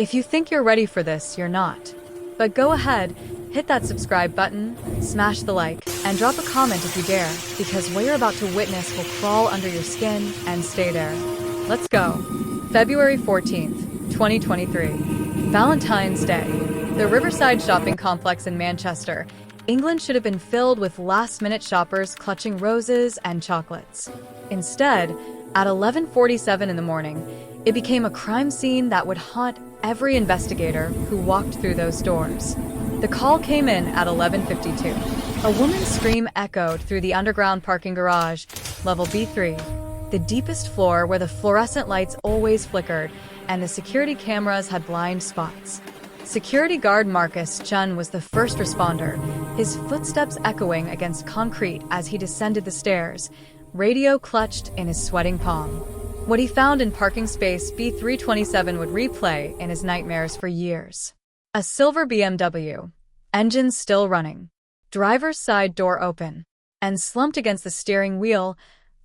If you think you're ready for this, you're not. But go ahead, hit that subscribe button, smash the like, and drop a comment if you dare, because what you're about to witness will crawl under your skin and stay there. Let's go. February 14th, 2023. Valentine's Day. The Riverside shopping complex in Manchester, England should have been filled with last-minute shoppers clutching roses and chocolates. Instead, at 11:47 in the morning, it became a crime scene that would haunt every investigator who walked through those doors. The call came in at 11:52. A woman's scream echoed through the underground parking garage, level B3, the deepest floor where the fluorescent lights always flickered and the security cameras had blind spots. Security guard Marcus Chun was the first responder, his footsteps echoing against concrete as he descended the stairs, radio clutched in his sweating palm. What he found in parking space B327 would replay in his nightmares for years. A silver BMW, engine still running, driver's side door open, and slumped against the steering wheel,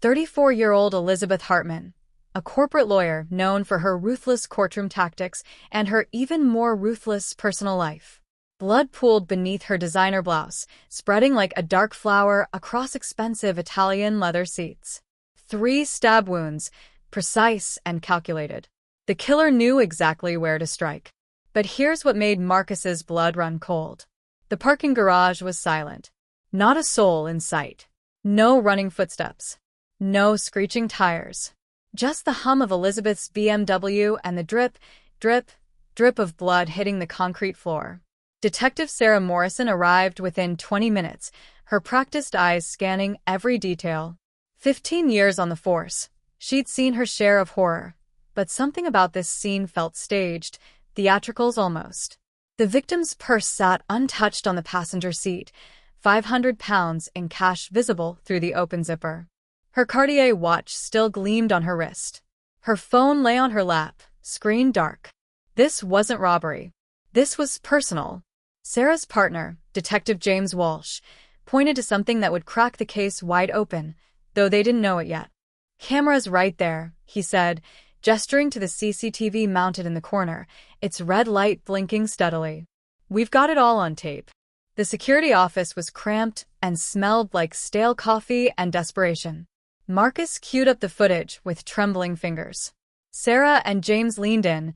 34-year-old Elizabeth Hartman, a corporate lawyer known for her ruthless courtroom tactics and her even more ruthless personal life. Blood pooled beneath her designer blouse, spreading like a dark flower across expensive Italian leather seats. 3 stab wounds, precise and calculated. The killer knew exactly where to strike. But here's what made Marcus's blood run cold. The parking garage was silent. Not a soul in sight. No running footsteps. No screeching tires. Just the hum of Elizabeth's BMW and the drip, drip, drip of blood hitting the concrete floor. Detective Sarah Morrison arrived within 20 minutes, her practiced eyes scanning every detail. 15 years on the force. She'd seen her share of horror. But something about this scene felt staged, theatricals almost. The victim's purse sat untouched on the passenger seat, 500 pounds in cash visible through the open zipper. Her Cartier watch still gleamed on her wrist. Her phone lay on her lap, screen dark. This wasn't robbery. This was personal. Sarah's partner, Detective James Walsh, pointed to something that would crack the case wide open, though they didn't know it yet. "Camera's right there," he said, gesturing to the CCTV mounted in the corner, its red light blinking steadily. "We've got it all on tape." The security office was cramped and smelled like stale coffee and desperation. Marcus queued up the footage with trembling fingers. Sarah and James leaned in,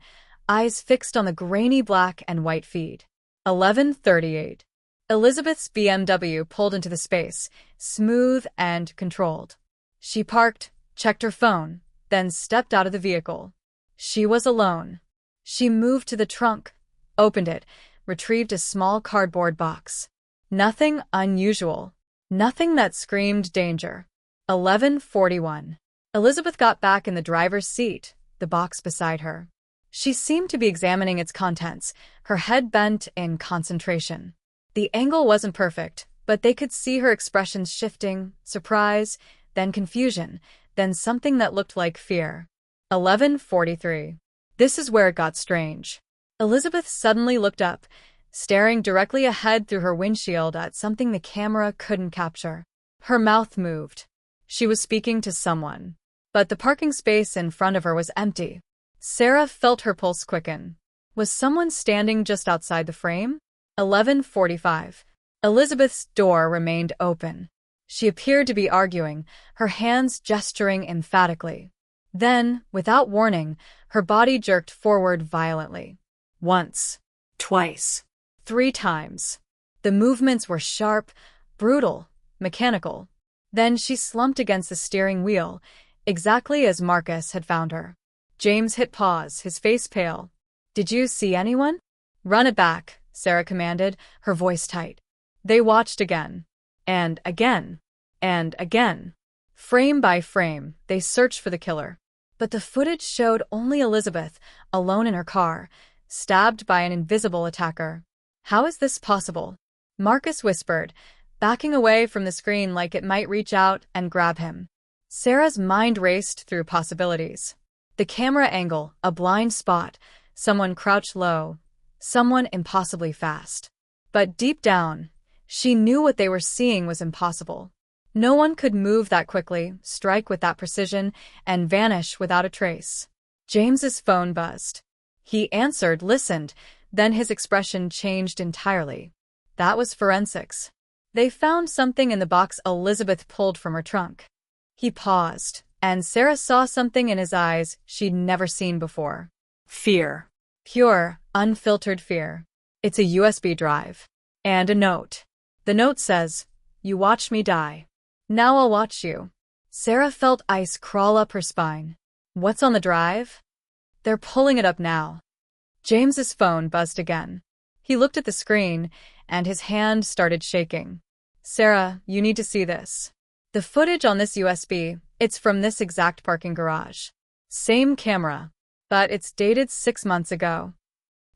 eyes fixed on the grainy black and white feed. 11:38. Elizabeth's BMW pulled into the space, smooth and controlled. She parked, checked her phone, then stepped out of the vehicle. She was alone. She moved to the trunk, opened it, retrieved a small cardboard box. Nothing unusual. Nothing that screamed danger. 11:41. Elizabeth got back in the driver's seat, the box beside her. She seemed to be examining its contents, her head bent in concentration. The angle wasn't perfect, but they could see her expressions shifting, surprise, then confusion, then something that looked like fear. 11:43. This is where it got strange. Elizabeth suddenly looked up, staring directly ahead through her windshield at something the camera couldn't capture. Her mouth moved. She was speaking to someone. But the parking space in front of her was empty. Sarah felt her pulse quicken. Was someone standing just outside the frame? 11:45. Elizabeth's door remained open. She appeared to be arguing, her hands gesturing emphatically. Then, without warning, her body jerked forward violently. Once. Twice. 3 times. The movements were sharp, brutal, mechanical. Then she slumped against the steering wheel, exactly as Marcus had found her. James hit pause, his face pale. "Did you see anyone?" "Run it back," Sarah commanded, her voice tight. They watched again. And again. And again. Frame by frame, they searched for the killer. But the footage showed only Elizabeth, alone in her car, stabbed by an invisible attacker. "How is this possible?" Marcus whispered, backing away from the screen like it might reach out and grab him. Sarah's mind raced through possibilities. The camera angle, a blind spot, someone crouched low, someone impossibly fast. But deep down, she knew what they were seeing was impossible. No one could move that quickly, strike with that precision, and vanish without a trace. James's phone buzzed. He answered, listened, then his expression changed entirely. That was forensics. They found something in the box Elizabeth pulled from her trunk. He paused, and Sarah saw something in his eyes she'd never seen before. Fear. Pure, unfiltered fear. It's a USB drive. And a note. The note says, "You watched me die. Now I'll watch you." Sarah felt ice crawl up her spine. What's on the drive? They're pulling it up now. James's phone buzzed again. He looked at the screen, and his hand started shaking. Sarah, you need to see this. The footage on this USB, it's from this exact parking garage. Same camera, but it's dated 6 months ago.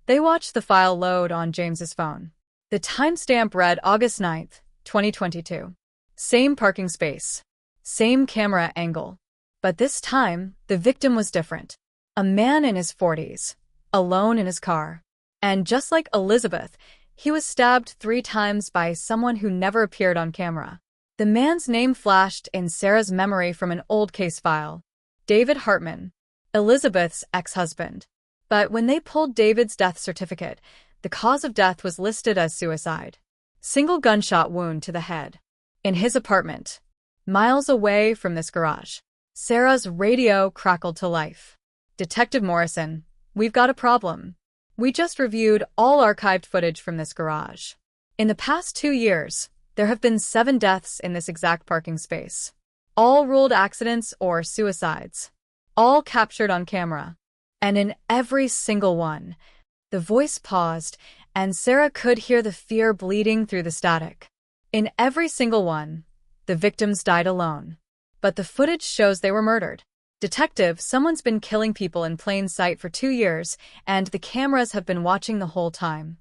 They watched the file load on James's phone. The timestamp read August 9th, 2022. Same parking space. Same camera angle. But this time, the victim was different. A man in his 40s, alone in his car. And just like Elizabeth, he was stabbed 3 times by someone who never appeared on camera. The man's name flashed in Sarah's memory from an old case file. David Hartman, Elizabeth's ex-husband. But when they pulled David's death certificate, the cause of death was listed as suicide. Single gunshot wound to the head. In his apartment, miles away from this garage. Sarah's radio crackled to life. Detective Morrison, we've got a problem. We just reviewed all archived footage from this garage. In the past 2 years, there have been 7 deaths in this exact parking space. All ruled accidents or suicides. All captured on camera. And in every single one, the voice paused, and Sarah could hear the fear bleeding through the static. In every single one, the victims died alone. But the footage shows they were murdered. Detective, someone's been killing people in plain sight for 2 years, and the cameras have been watching the whole time.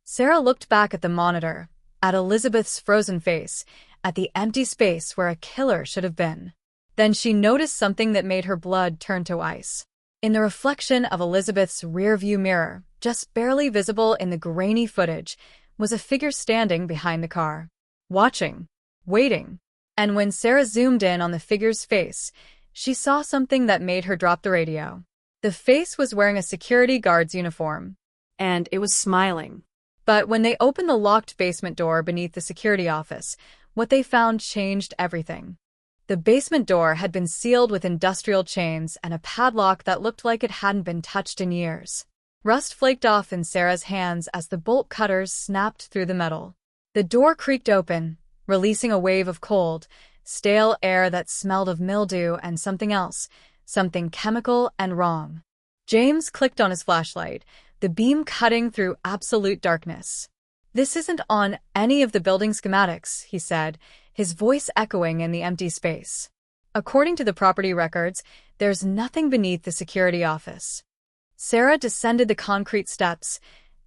Sarah looked back at the monitor, at Elizabeth's frozen face, at the empty space where a killer should have been. Then she noticed something that made her blood turn to ice. In the reflection of Elizabeth's rearview mirror, just barely visible in the grainy footage, was a figure standing behind the car. Watching. Waiting. And when Sarah zoomed in on the figure's face, she saw something that made her drop the radio. The face was wearing a security guard's uniform. And it was smiling. But when they opened the locked basement door beneath the security office, what they found changed everything. The basement door had been sealed with industrial chains and a padlock that looked like it hadn't been touched in years. Rust flaked off in Sarah's hands as the bolt cutters snapped through the metal. The door creaked open, releasing a wave of cold, stale air that smelled of mildew and something else, something chemical and wrong. James clicked on his flashlight, the beam cutting through absolute darkness. "This isn't on any of the building schematics," he said, his voice echoing in the empty space. "According to the property records, there's nothing beneath the security office." Sarah descended the concrete steps,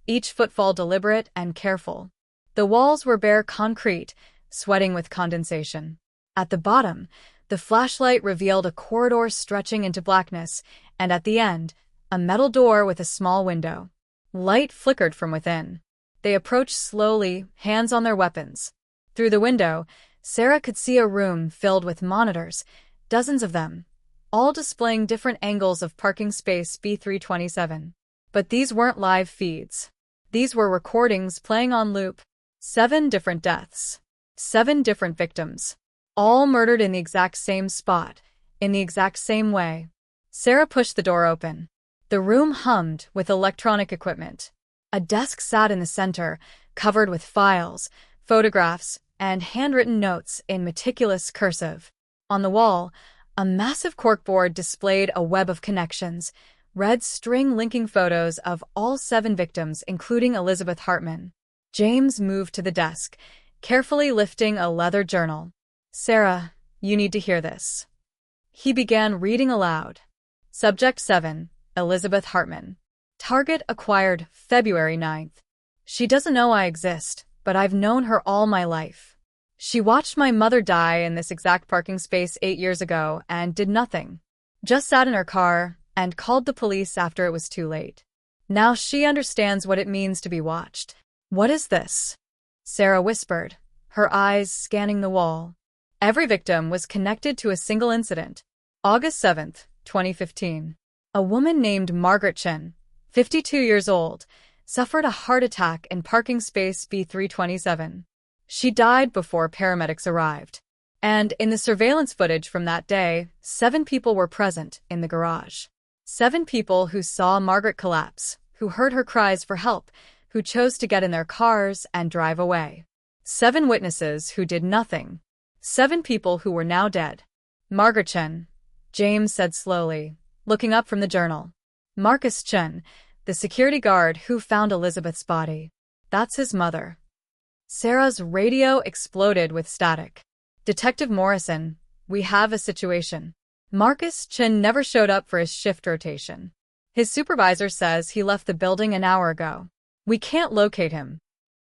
each footfall deliberate and careful. The walls were bare concrete, sweating with condensation. At the bottom, the flashlight revealed a corridor stretching into blackness, and at the end, a metal door with a small window. Light flickered from within. They approached slowly, hands on their weapons. Through the window, Sarah could see a room filled with monitors, dozens of them, all displaying different angles of parking space B327. But these weren't live feeds. These were recordings playing on loop. 7 different deaths. 7 different victims. All murdered in the exact same spot, in the exact same way. Sarah pushed the door open. The room hummed with electronic equipment. A desk sat in the center, covered with files, photographs, and handwritten notes in meticulous cursive. On the wall, a massive corkboard displayed a web of connections, red string linking photos of all 7 victims, including Elizabeth Hartman. James moved to the desk, carefully lifting a leather journal. "Sarah, you need to hear this." He began reading aloud. Subject 7, Elizabeth Hartman. Target acquired February 9th. She doesn't know I exist, but I've known her all my life. She watched my mother die in this exact parking space 8 years ago and did nothing. Just sat in her car and called the police after it was too late. Now she understands what it means to be watched. "What is this?" Sarah whispered, her eyes scanning the wall. Every victim was connected to a single incident. August 7th, 2015. A woman named Margaret Chen, 52 years old, suffered a heart attack in parking space B327. She died before paramedics arrived. And in the surveillance footage from that day, 7 people were present in the garage. 7 people who saw Margaret collapse, who heard her cries for help, who chose to get in their cars and drive away. 7 witnesses who did nothing. 7 people who were now dead. Margaret Chen, James said slowly, looking up from the journal. Marcus Chen, the security guard who found Elizabeth's body. That's his mother. Sarah's radio exploded with static. Detective Morrison, we have a situation. Marcus Chen never showed up for his shift rotation. His supervisor says he left the building an hour ago. We can't locate him.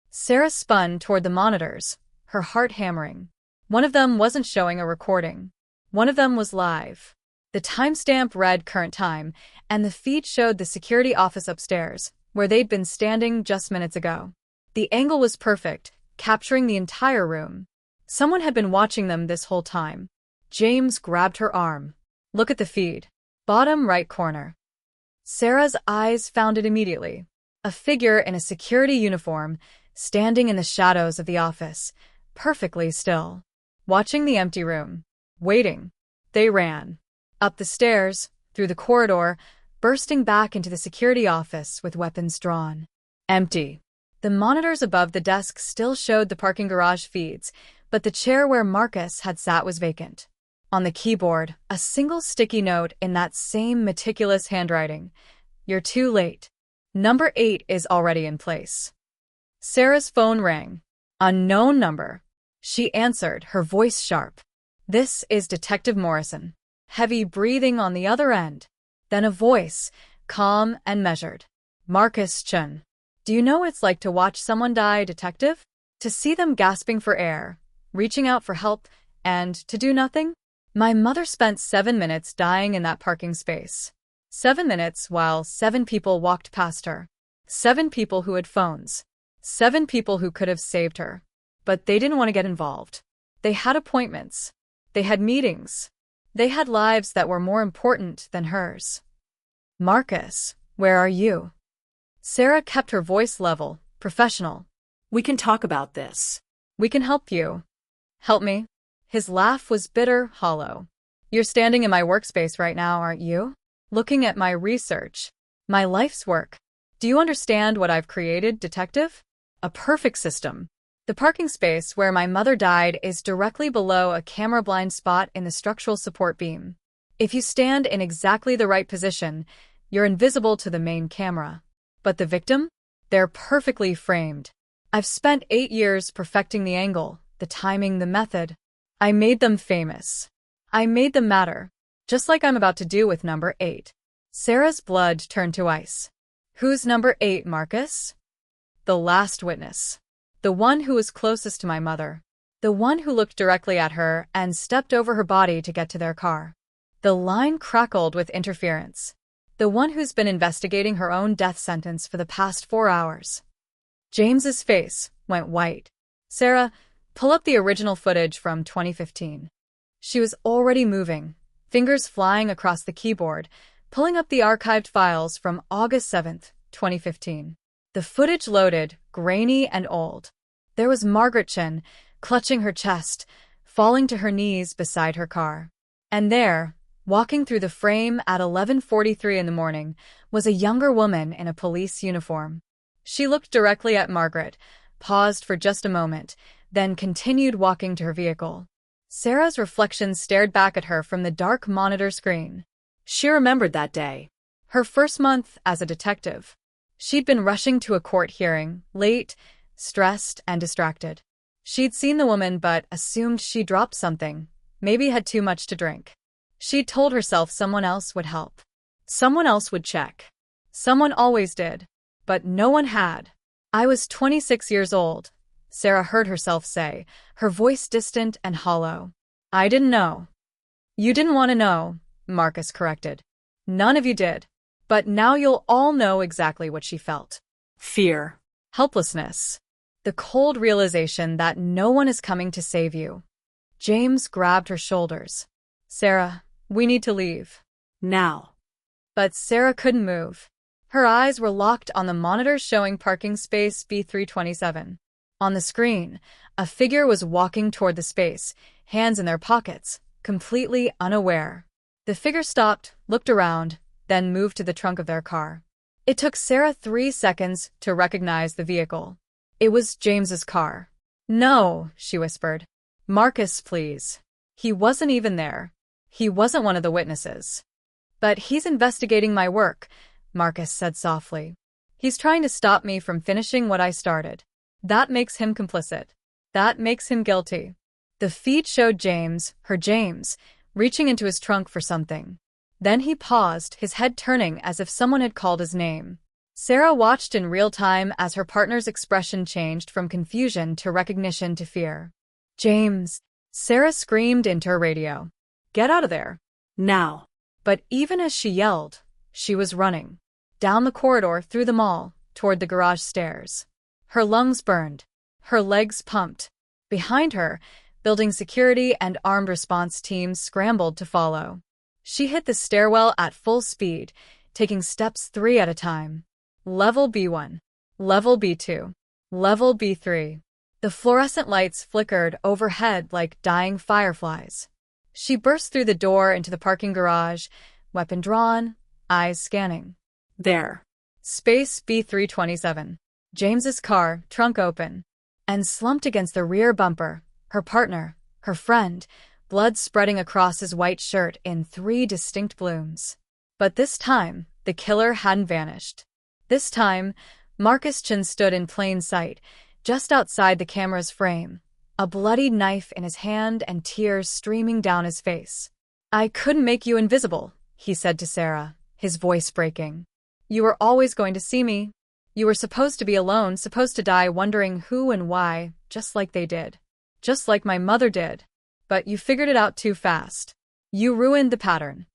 Sarah spun toward the monitors, her heart hammering. One of them wasn't showing a recording. One of them was live. The timestamp read current time, and the feed showed the security office upstairs, where they'd been standing just minutes ago. The angle was perfect, capturing the entire room. Someone had been watching them this whole time. James grabbed her arm. Look at the feed. Bottom right corner. Sarah's eyes found it immediately. A figure in a security uniform, standing in the shadows of the office, perfectly still. Watching the empty room. Waiting. They ran. Up the stairs, through the corridor, bursting back into the security office with weapons drawn. Empty. The monitors above the desk still showed the parking garage feeds, but the chair where Marcus had sat was vacant. On the keyboard, a single sticky note in that same meticulous handwriting. You're too late. Number 8 is already in place. Sarah's phone rang. Unknown number. She answered, her voice sharp. This is Detective Morrison. Heavy breathing on the other end. Then a voice, calm and measured. Marcus Chen. Do you know what it's like to watch someone die, Detective? To see them gasping for air, reaching out for help, and to do nothing? My mother spent 7 minutes dying in that parking space. 7 minutes while 7 people walked past her. 7 people who had phones. 7 people who could have saved her. But they didn't want to get involved. They had appointments. They had meetings. They had lives that were more important than hers. Marcus, where are you? Sarah kept her voice level, professional. We can talk about this. We can help you. Help me? His laugh was bitter, hollow. You're standing in my workspace right now, aren't you? Looking at my research. My life's work. Do you understand what I've created, Detective? A perfect system. The parking space where my mother died is directly below a camera blind spot in the structural support beam. If you stand in exactly the right position, you're invisible to the main camera. But the victim? They're perfectly framed. I've spent 8 years perfecting the angle, the timing, the method. I made them famous. I made them matter. Just like I'm about to do with number 8. Sarah's blood turned to ice. Who's number 8, Marcus? The last witness. The one who was closest to my mother. The one who looked directly at her and stepped over her body to get to their car. The line crackled with interference. The one who's been investigating her own death sentence for the past 4 hours. James's face went white. Sarah, pull up the original footage from 2015. She was already moving, fingers flying across the keyboard, pulling up the archived files from August 7th, 2015. The footage loaded, grainy and old. There was Margaret Chen, clutching her chest, falling to her knees beside her car. And there, walking through the frame at 11:43 in the morning, was a younger woman in a police uniform. She looked directly at Margaret, paused for just a moment, then continued walking to her vehicle. Sarah's reflection stared back at her from the dark monitor screen. She remembered that day. Her first month as a detective. She'd been rushing to a court hearing, late, stressed, and distracted. She'd seen the woman but assumed she dropped something, maybe had too much to drink. She'd told herself someone else would help. Someone else would check. Someone always did. But no one had. I was 26 years old, Sarah heard herself say, her voice distant and hollow. I didn't know. You didn't want to know, Marcus corrected. None of you did. But now you'll all know exactly what she felt. Fear. Helplessness. The cold realization that no one is coming to save you. James grabbed her shoulders. Sarah, we need to leave. Now. But Sarah couldn't move. Her eyes were locked on the monitor showing parking space B327. On the screen, a figure was walking toward the space, hands in their pockets, completely unaware. The figure stopped, looked around, then moved to the trunk of their car. It took Sarah 3 seconds to recognize the vehicle. It was James's car. "No," she whispered. "Marcus, please. He wasn't even there. He wasn't one of the witnesses." "But he's investigating my work," Marcus said softly. "He's trying to stop me from finishing what I started. That makes him complicit. That makes him guilty." The feed showed James, reaching into his trunk for something. Then he paused, his head turning as if someone had called his name. Sarah watched in real time as her partner's expression changed from confusion to recognition to fear. "James!" Sarah screamed into her radio. "Get out of there. Now." But even as she yelled, she was running. Down the corridor, through the mall, toward the garage stairs. Her lungs burned. Her legs pumped. Behind her, building security and armed response teams scrambled to follow. She hit the stairwell at full speed, taking steps 3 at a time. Level B1. Level B2. Level B3. The fluorescent lights flickered overhead like dying fireflies. She burst through the door into the parking garage, weapon drawn, eyes scanning. There. Space B327. James's car, trunk open. And slumped against the rear bumper, her partner, her friend, blood spreading across his white shirt in 3 distinct blooms. But this time, the killer hadn't vanished. This time, Marcus Chin stood in plain sight, just outside the camera's frame, a bloodied knife in his hand and tears streaming down his face. "I couldn't make you invisible," he said to Sarah, his voice breaking. "You were always going to see me. You were supposed to be alone, supposed to die wondering who and why, just like they did. Just like my mother did. But you figured it out too fast. You ruined the pattern."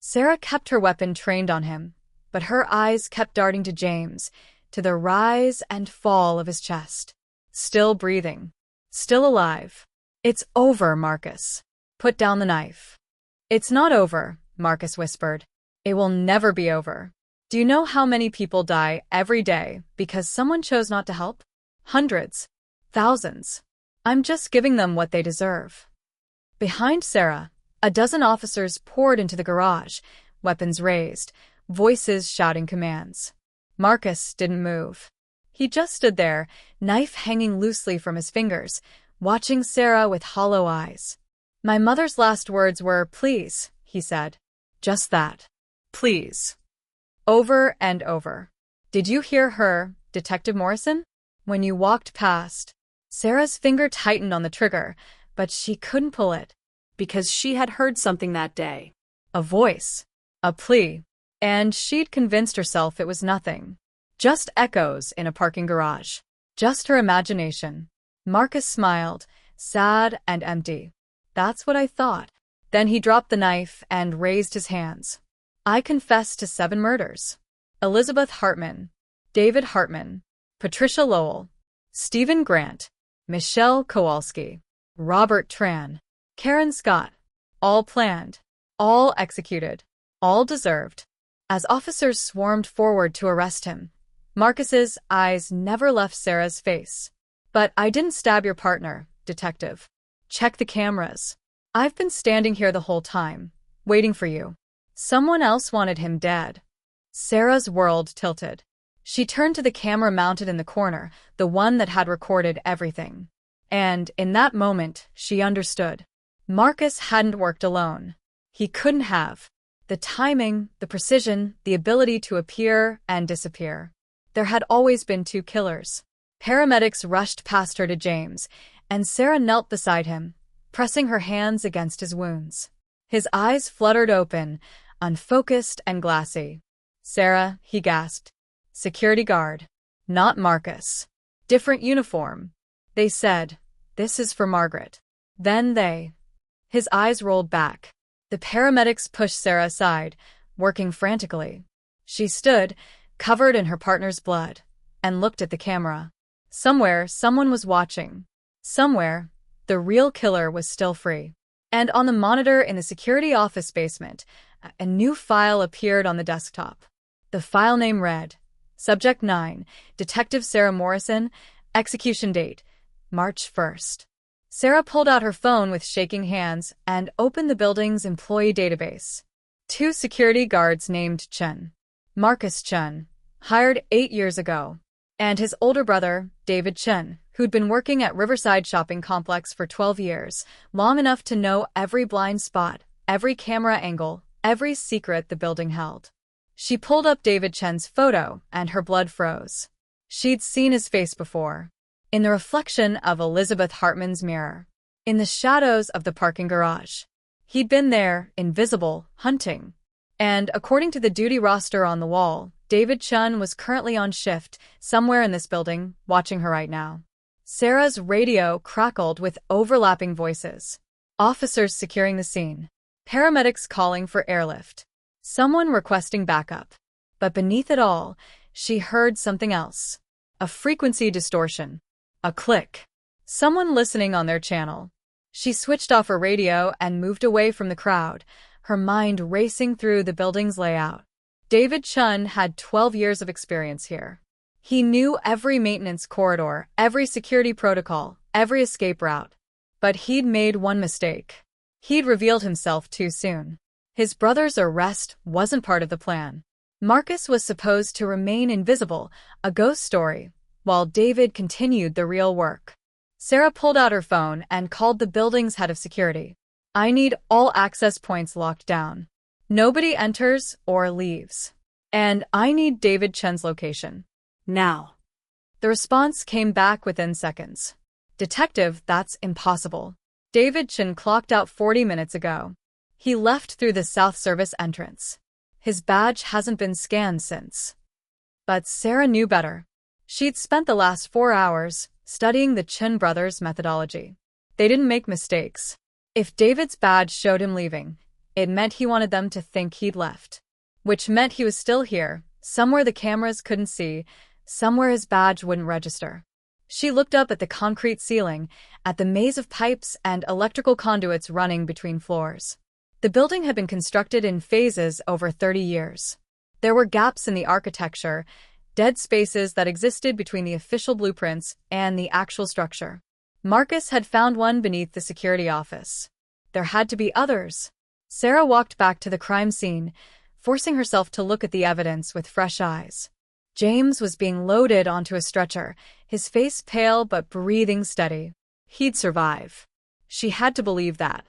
Sarah kept her weapon trained on him, but her eyes kept darting to James, to the rise and fall of his chest. Still breathing. Still alive. "It's over, Marcus. Put down the knife." "It's not over," Marcus whispered. "It will never be over. Do you know how many people die every day because someone chose not to help? Hundreds. Thousands. I'm just giving them what they deserve." Behind Sarah, a dozen officers poured into the garage, weapons raised, voices shouting commands. Marcus didn't move. He just stood there, knife hanging loosely from his fingers, watching Sarah with hollow eyes. "My mother's last words were, 'Please,'" he said. Just that. "Please." Over and over. "Did you hear her, Detective Morrison?" When you walked past. Sarah's finger tightened on the trigger, but she couldn't pull it. Because she had heard something that day. A voice. A plea. And she'd convinced herself it was nothing. Just echoes in a parking garage. Just her imagination. Marcus smiled, sad and empty. "That's what I thought." Then he dropped the knife and raised his hands. "I confess to 7 murders. Elizabeth Hartman, David Hartman, Patricia Lowell, Stephen Grant, Michelle Kowalski, Robert Tran, Karen Scott. All planned. All executed. All deserved." As officers swarmed forward to arrest him, Marcus's eyes never left Sarah's face. "But I didn't stab your partner, detective. Check the cameras. I've been standing here the whole time, waiting for you. Someone else wanted him dead." Sarah's world tilted. She turned to the camera mounted in the corner, the one that had recorded everything. And, in that moment, she understood. Marcus hadn't worked alone. He couldn't have. The timing, the precision, the ability to appear and disappear. There had always been 2 killers. Paramedics rushed past her to James, and Sarah knelt beside him, pressing her hands against his wounds. His eyes fluttered open, unfocused and glassy. "Sarah," he gasped. "Security guard. Not Marcus. Different uniform." They said, "This is for Margaret." Then they. His eyes rolled back. The paramedics pushed Sarah aside, working frantically. She stood, covered in her partner's blood, and looked at the camera. Somewhere, someone was watching. Somewhere, the real killer was still free. And on the monitor in the security office basement, a new file appeared on the desktop. The The file name read, Subject 9, Detective Sarah Morrison, execution date, March 1st. Sarah pulled out her phone with shaking hands and opened the building's employee database. 2 security guards named Chen. Marcus Chen, hired 8 years ago, and his older brother, David Chen, who'd been working at Riverside Shopping Complex for 12 years, long enough to know every blind spot, every camera angle, every secret the building held. She pulled up David Chen's photo, and her blood froze. She'd seen his face before, in the reflection of Elizabeth Hartman's mirror, in the shadows of the parking garage. He'd been there, invisible, hunting. And according to the duty roster on the wall, David Chen was currently on shift, somewhere in this building, watching her right now. Sarah's radio crackled with overlapping voices. Officers securing the scene. Paramedics calling for airlift. Someone requesting backup. But beneath it all, she heard something else. A frequency distortion. A click. Someone listening on their channel. She switched off her radio and moved away from the crowd, her mind racing through the building's layout. David Chen had 12 years of experience here. He knew every maintenance corridor, every security protocol, every escape route. But he'd made one mistake. He'd revealed himself too soon. His brother's arrest wasn't part of the plan. Marcus was supposed to remain invisible, a ghost story, while David continued the real work. Sarah pulled out her phone and called the building's head of security. I need all access points locked down. Nobody enters or leaves. And I need David Chen's location. Now. The response came back within seconds. Detective, that's impossible. David Chen clocked out 40 minutes ago. He left through the South Service entrance. His badge hasn't been scanned since. But Sarah knew better. She'd spent the last 4 hours studying the Chen brothers' methodology. They didn't make mistakes. If David's badge showed him leaving, it meant he wanted them to think he'd left. Which meant he was still here, somewhere the cameras couldn't see, somewhere his badge wouldn't register. She looked up at the concrete ceiling, at the maze of pipes and electrical conduits running between floors. The building had been constructed in phases over 30 years. There were gaps in the architecture, dead spaces that existed between the official blueprints and the actual structure. Marcus had found one beneath the security office. There had to be others. Sarah walked back to the crime scene, forcing herself to look at the evidence with fresh eyes. James was being loaded onto a stretcher, his face pale but breathing steady. He'd survive. She had to believe that.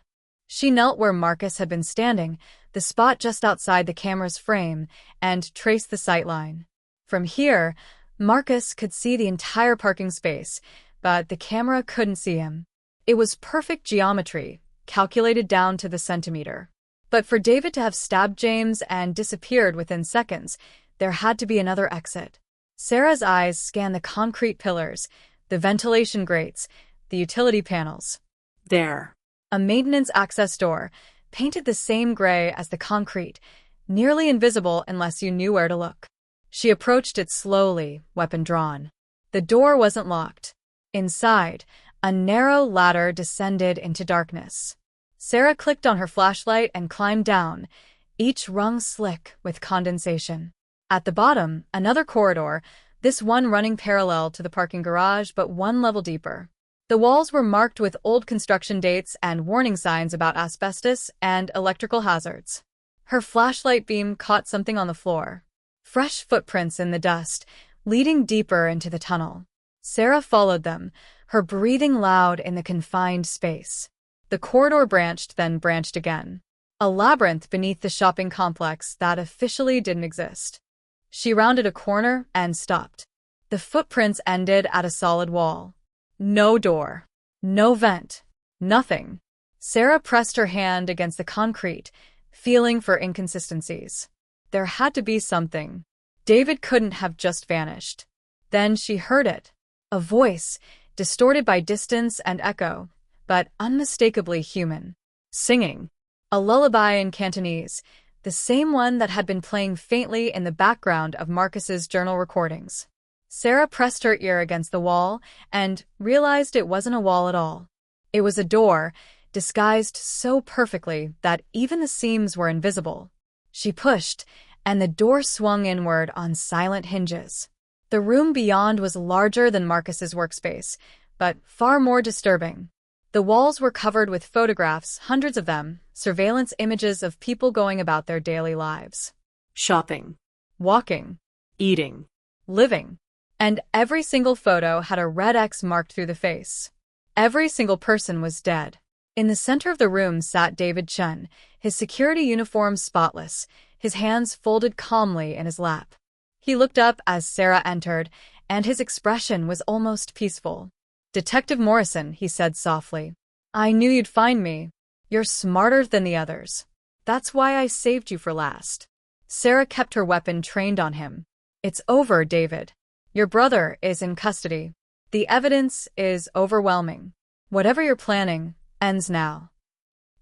She knelt where Marcus had been standing, the spot just outside the camera's frame, and traced the sightline. From here, Marcus could see the entire parking space, but the camera couldn't see him. It was perfect geometry, calculated down to the centimeter. But for David to have stabbed James and disappeared within seconds, there had to be another exit. Sarah's eyes scanned the concrete pillars, the ventilation grates, the utility panels. There. A maintenance access door, painted the same gray as the concrete, nearly invisible unless you knew where to look. She approached it slowly, weapon drawn. The door wasn't locked. Inside, a narrow ladder descended into darkness. Sarah clicked on her flashlight and climbed down, each rung slick with condensation. At the bottom, another corridor, this one running parallel to the parking garage but one level deeper. The walls were marked with old construction dates and warning signs about asbestos and electrical hazards. Her flashlight beam caught something on the floor. Fresh footprints in the dust, leading deeper into the tunnel. Sarah followed them, her breathing loud in the confined space. The corridor branched, then branched again. A labyrinth beneath the shopping complex that officially didn't exist. She rounded a corner and stopped. The footprints ended at a solid wall. No door. No vent. Nothing. Sarah pressed her hand against the concrete, feeling for inconsistencies. There had to be something. David couldn't have just vanished. Then she heard it. A voice, distorted by distance and echo, but unmistakably human. Singing. A lullaby in Cantonese, the same one that had been playing faintly in the background of Marcus's journal recordings. Sarah pressed her ear against the wall and realized it wasn't a wall at all. It was a door, disguised so perfectly that even the seams were invisible. She pushed, and the door swung inward on silent hinges. The room beyond was larger than Marcus's workspace, but far more disturbing. The walls were covered with photographs, hundreds of them, surveillance images of people going about their daily lives. Shopping. Walking. Eating. Living. And every single photo had a red X marked through the face. Every single person was dead. In the center of the room sat David Chun, his security uniform spotless, his hands folded calmly in his lap. He looked up as Sarah entered, and his expression was almost peaceful. "Detective Morrison," he said softly. "I knew you'd find me. You're smarter than the others. That's why I saved you for last." Sarah kept her weapon trained on him. "It's over, David. Your brother is in custody. The evidence is overwhelming. Whatever you're planning ends now."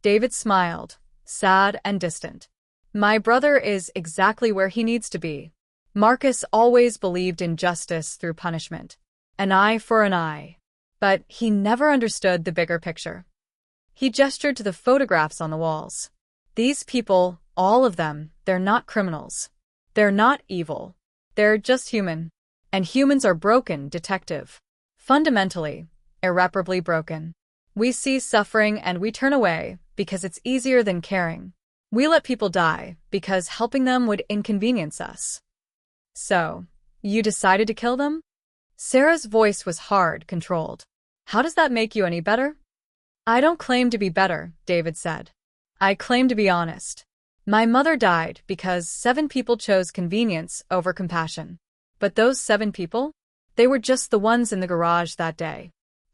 David smiled, sad and distant. "My brother is exactly where he needs to be." Marcus always believed in justice through punishment. An eye for an eye. But he never understood the bigger picture. He gestured to the photographs on the walls. "These people, all of them, they're not criminals. They're not evil. They're just human. And humans are broken, Detective. Fundamentally, irreparably broken. We see suffering and we turn away because it's easier than caring. We let people die because helping them would inconvenience us." "So, you decided to kill them?" Sarah's voice was hard, controlled. "How does that make you any better?" "I don't claim to be better," David said. "I claim to be honest. My mother died because 7 people chose convenience over compassion. But those 7 people? They were just the ones in the garage that day.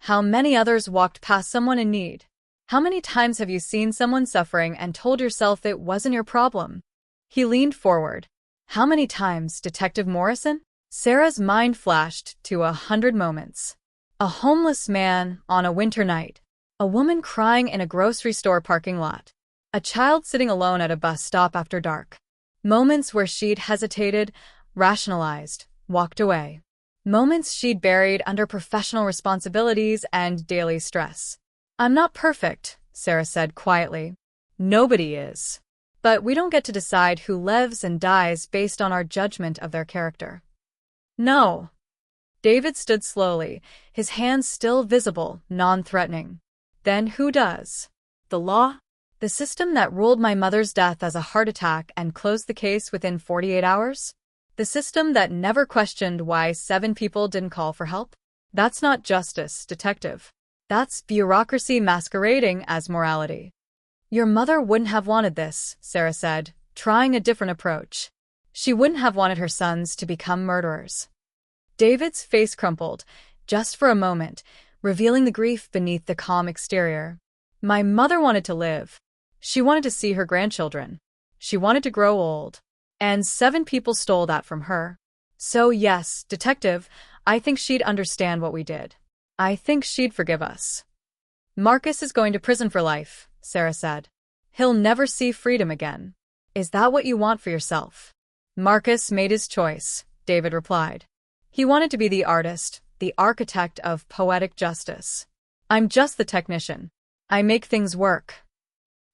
How many others walked past someone in need? How many times have you seen someone suffering and told yourself it wasn't your problem?" He leaned forward. "How many times, Detective Morrison?" Sarah's mind flashed to 100 moments. A homeless man on a winter night. A woman crying in a grocery store parking lot. A child sitting alone at a bus stop after dark. Moments where she'd hesitated, rationalized, walked away. Moments she'd buried under professional responsibilities and daily stress. "I'm not perfect," Sarah said quietly. "Nobody is. But we don't get to decide who lives and dies based on our judgment of their character." "No." David stood slowly, his hands still visible, non-threatening. "Then who does?" "The law? The system that ruled my mother's death as a heart attack and closed the case within 48 hours? The system that never questioned why 7 people didn't call for help? That's not justice, Detective. That's bureaucracy masquerading as morality." "Your mother wouldn't have wanted this," Sarah said, trying a different approach. "She wouldn't have wanted her sons to become murderers." David's face crumpled, just for a moment, revealing the grief beneath the calm exterior. "My mother wanted to live. She wanted to see her grandchildren. She wanted to grow old. And 7 people stole that from her. So yes, Detective, I think she'd understand what we did. I think she'd forgive us." "Marcus is going to prison for life," Sarah said. "He'll never see freedom again. Is that what you want for yourself?" "Marcus made his choice," David replied. "He wanted to be the artist, the architect of poetic justice. I'm just the technician. I make things work."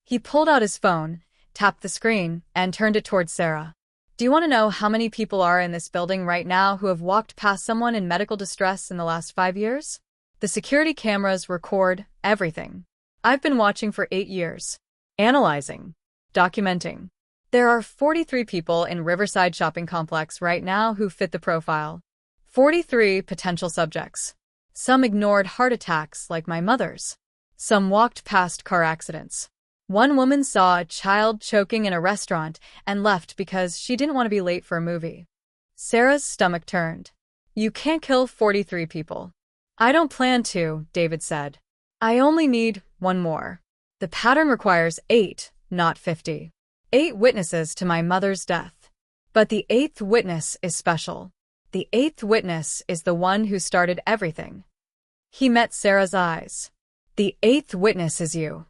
He pulled out his phone, tapped the screen, and turned it towards Sarah. "Do you want to know how many people are in this building right now who have walked past someone in medical distress in the last 5 years? The security cameras record everything. I've been watching for 8 years. Analyzing. Documenting. There are 43 people in Riverside Shopping Complex right now who fit the profile. 43 potential subjects. Some ignored heart attacks like my mother's. Some walked past car accidents. One woman saw a child choking in a restaurant and left because she didn't want to be late for a movie." Sarah's stomach turned. "You can't kill 43 people." "I don't plan to," David said. "I only need 1 more. The pattern requires 8, not 50. 8 witnesses to my mother's death. But the 8th witness is special. The 8th witness is the one who started everything." He met Sarah's eyes. "The 8th witness is you."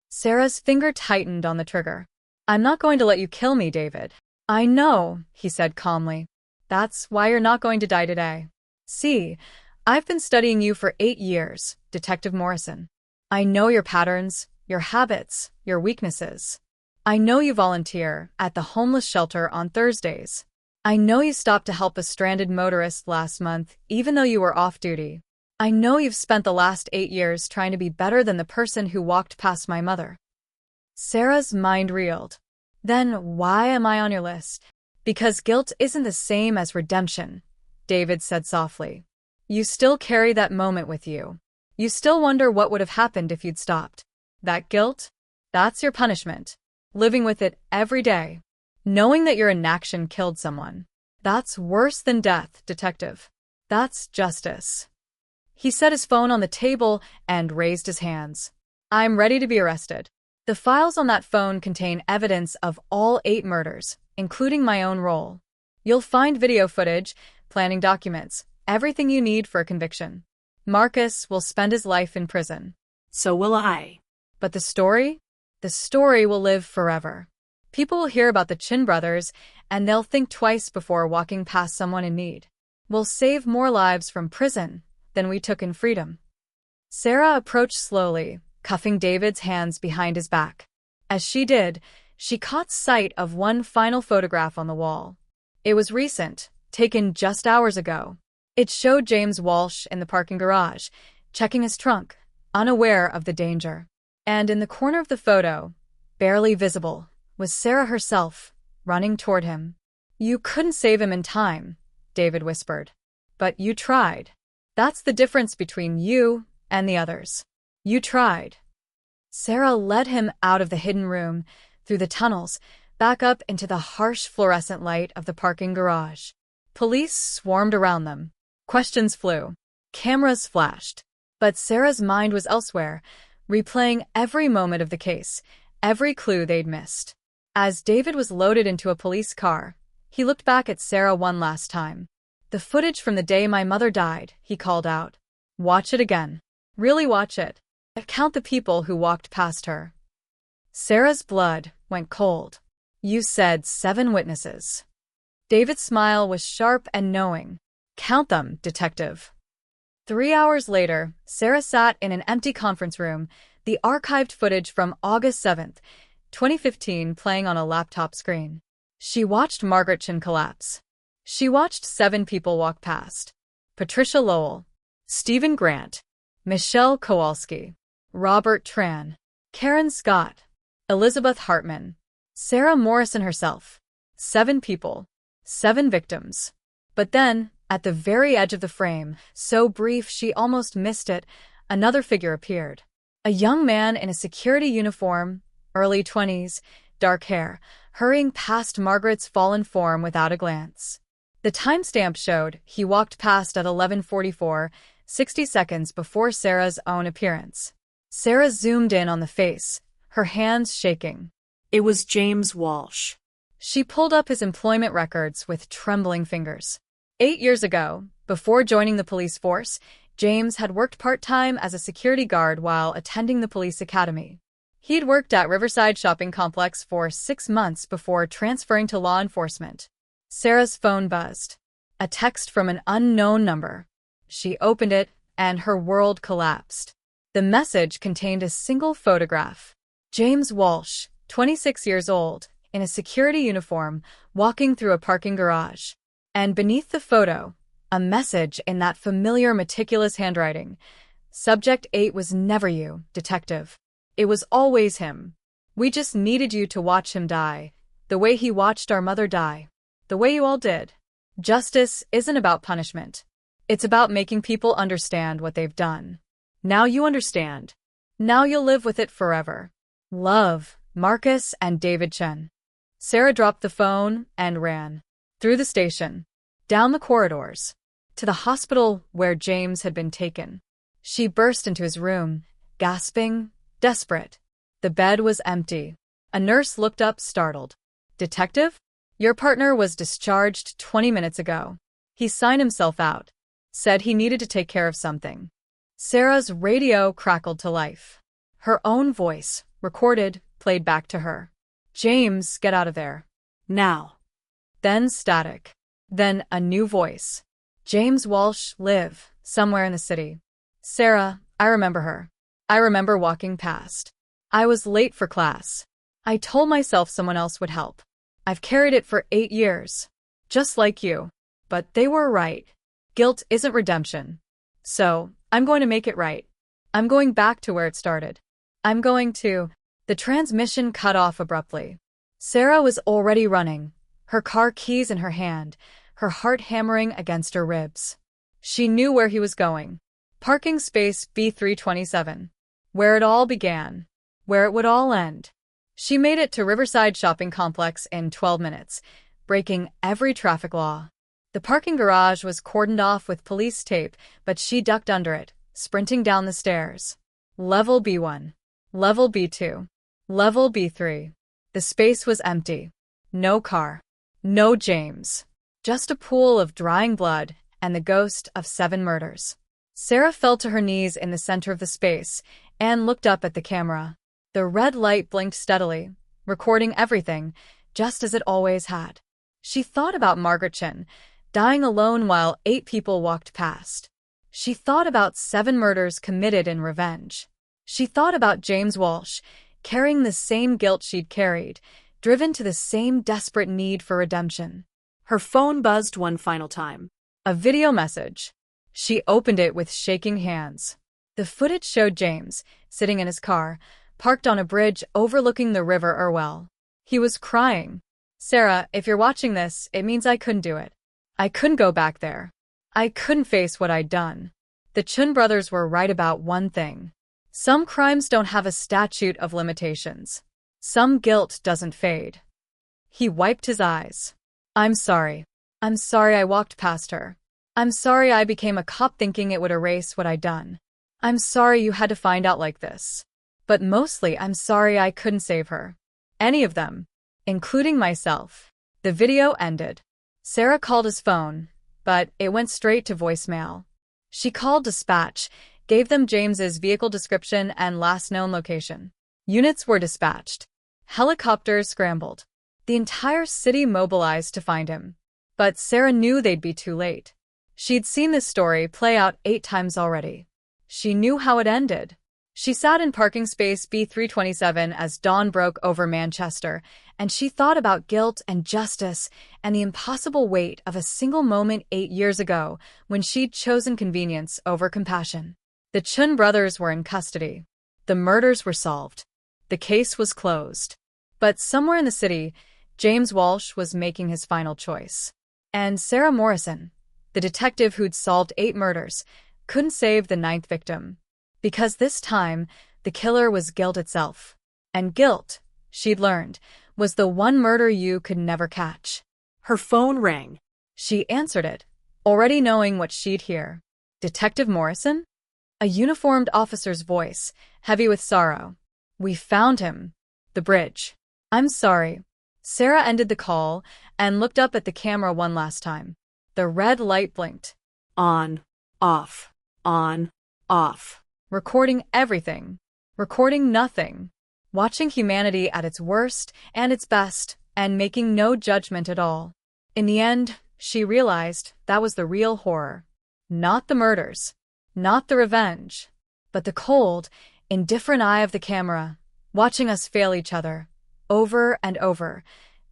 Sarah's finger tightened on the trigger. "I'm not going to let you kill me, David." "I know," he said calmly. "That's why you're not going to die today. See, I've been studying you for 8 years, Detective Morrison. I know your patterns, your habits, your weaknesses. I know you volunteer at the homeless shelter on Thursdays. I know you stopped to help a stranded motorist last month, even though you were off duty. I know you've spent the last 8 years trying to be better than the person who walked past my mother." Sarah's mind reeled. "Then why am I on your list?" "Because guilt isn't the same as redemption," David said softly. "You still carry that moment with you. You still wonder what would have happened if you'd stopped. That guilt? That's your punishment. Living with it every day. Knowing that your inaction killed someone. That's worse than death, Detective. That's justice." He set his phone on the table and raised his hands. "I'm ready to be arrested. The files on that phone contain evidence of all 8 murders, including my own role. You'll find video footage, planning documents, everything you need for a conviction. Marcus will spend his life in prison. So will I. But the story? The story will live forever. People will hear about the Chin brothers, and they'll think twice before walking past someone in need. We'll save more lives from prison than we took in freedom." Sarah approached slowly, cuffing David's hands behind his back. As she did, she caught sight of one final photograph on the wall. It was recent, taken just hours ago. It showed James Walsh in the parking garage, checking his trunk, unaware of the danger. And in the corner of the photo, barely visible, was Sarah herself, running toward him. "You couldn't save him in time," David whispered. "But you tried. That's the difference between you and the others. You tried." Sarah led him out of the hidden room, through the tunnels, back up into the harsh fluorescent light of the parking garage. Police swarmed around them. Questions flew. Cameras flashed. But Sarah's mind was elsewhere, replaying every moment of the case, every clue they'd missed. As David was loaded into a police car, he looked back at Sarah one last time. "The footage from the day my mother died," he called out. "Watch it again. Really watch it. Count the people who walked past her." Sarah's blood went cold. "You said 7 witnesses." David's smile was sharp and knowing. "Count them, Detective." 3 hours later, Sarah sat in an empty conference room, the archived footage from August 7th, 2015 playing on a laptop screen. She watched Margaret Chin collapse. She watched 7 people walk past. Patricia Lowell, Stephen Grant, Michelle Kowalski, Robert Tran, Karen Scott, Elizabeth Hartman, Sarah Morrison herself. 7 people. 7 victims. But then, at the very edge of the frame, so brief she almost missed it, another figure appeared. A young man in a security uniform, early 20s, dark hair, hurrying past Margaret's fallen form without a glance. The timestamp showed he walked past at 11:44, 60 seconds before Sarah's own appearance. Sarah zoomed in on the face, her hands shaking. It was James Walsh. She pulled up his employment records with trembling fingers. 8 years ago, before joining the police force, James had worked part-time as a security guard while attending the police academy. He'd worked at Riverside Shopping Complex for 6 months before transferring to law enforcement. Sarah's phone buzzed. A text from an unknown number. She opened it, and her world collapsed. The message contained a single photograph. James Walsh, 26 years old, in a security uniform, walking through a parking garage. And beneath the photo, a message in that familiar, meticulous handwriting. Subject 8 was never you, Detective. It was always him. We just needed you to watch him die, the way he watched our mother die, the way you all did. Justice isn't about punishment. It's about making people understand what they've done. Now you understand. Now you'll live with it forever. Love, Marcus and David Chen. Sarah dropped the phone and ran. Through the station. Down the corridors. To the hospital where James had been taken. She burst into his room, gasping, desperate. The bed was empty. A nurse looked up, startled. "Detective? Your partner was discharged 20 minutes ago. He signed himself out. Said he needed to take care of something." Sarah's radio crackled to life. Her own voice, recorded, played back to her. "James, get out of there. Now." Then static. Then a new voice. "James Walsh live, somewhere in the city. Sarah, I remember her. I remember walking past. I was late for class. I told myself someone else would help. I've carried it for 8 years. Just like you. But they were right. Guilt isn't redemption. So, I'm going to make it right. I'm going back to where it started. I'm going to... The transmission cut off abruptly. Sarah was already running, her car keys in her hand, her heart hammering against her ribs. She knew where he was going. Parking space B327. Where it all began. Where it would all end. She made it to Riverside Shopping Complex in 12 minutes, breaking every traffic law. The parking garage was cordoned off with police tape, but she ducked under it, sprinting down the stairs. Level B1. Level B2. Level B3. The space was empty. No car. No James. Just a pool of drying blood and the ghost of 7 murders. Sarah fell to her knees in the center of the space and looked up at the camera. The red light blinked steadily, recording everything, just as it always had. She thought about Margaret Chin, dying alone while 8 people walked past. She thought about 7 murders committed in revenge. She thought about James Walsh, carrying the same guilt she'd carried, driven to the same desperate need for redemption. Her phone buzzed one final time. A video message. She opened it with shaking hands. The footage showed James, sitting in his car, parked on a bridge overlooking the River Irwell. He was crying. Sarah, if you're watching this, it means I couldn't do it. I couldn't go back there. I couldn't face what I'd done. The Chun brothers were right about one thing. Some crimes don't have a statute of limitations. Some guilt doesn't fade. He wiped his eyes. I'm sorry. I'm sorry I walked past her. I'm sorry I became a cop thinking it would erase what I'd done. I'm sorry you had to find out like this. But mostly I'm sorry I couldn't save her. Any of them. Including myself. The video ended. Sarah called his phone, but it went straight to voicemail. She called dispatch, gave them James's vehicle description and last known location. Units were dispatched. Helicopters scrambled. The entire city mobilized to find him. But Sarah knew they'd be too late. She'd seen this story play out 8 times already. She knew how it ended. She sat in parking space B327 as dawn broke over Manchester, and she thought about guilt and justice and the impossible weight of a single moment 8 years ago when she'd chosen convenience over compassion. The Chun brothers were in custody. The murders were solved. The case was closed. But somewhere in the city, James Walsh was making his final choice. And Sarah Morrison, the detective who'd solved 8 murders, couldn't save the 9th victim. Because this time, the killer was guilt itself. And guilt, she'd learned, was the one murder you could never catch. Her phone rang. She answered it, already knowing what she'd hear. Detective Morrison? A uniformed officer's voice, heavy with sorrow. We found him. The bridge. I'm sorry. Sarah ended the call and looked up at the camera one last time. The red light blinked. On, off, on, off. Recording everything. Recording nothing. Watching humanity at its worst and its best, and making no judgment at all. In the end, she realized that was the real horror. Not the murders. Not the revenge. But the cold, indifferent eye of the camera, watching us fail each other, over and over,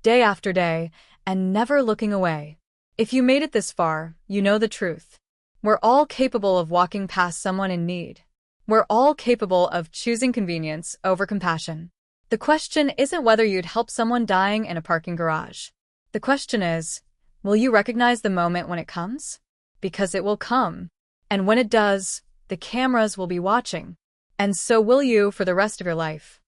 day after day, and never looking away. If you made it this far, you know the truth. We're all capable of walking past someone in need. We're all capable of choosing convenience over compassion. The question isn't whether you'd help someone dying in a parking garage. The question is, will you recognize the moment when it comes? Because it will come. And when it does, the cameras will be watching. And so will you for the rest of your life.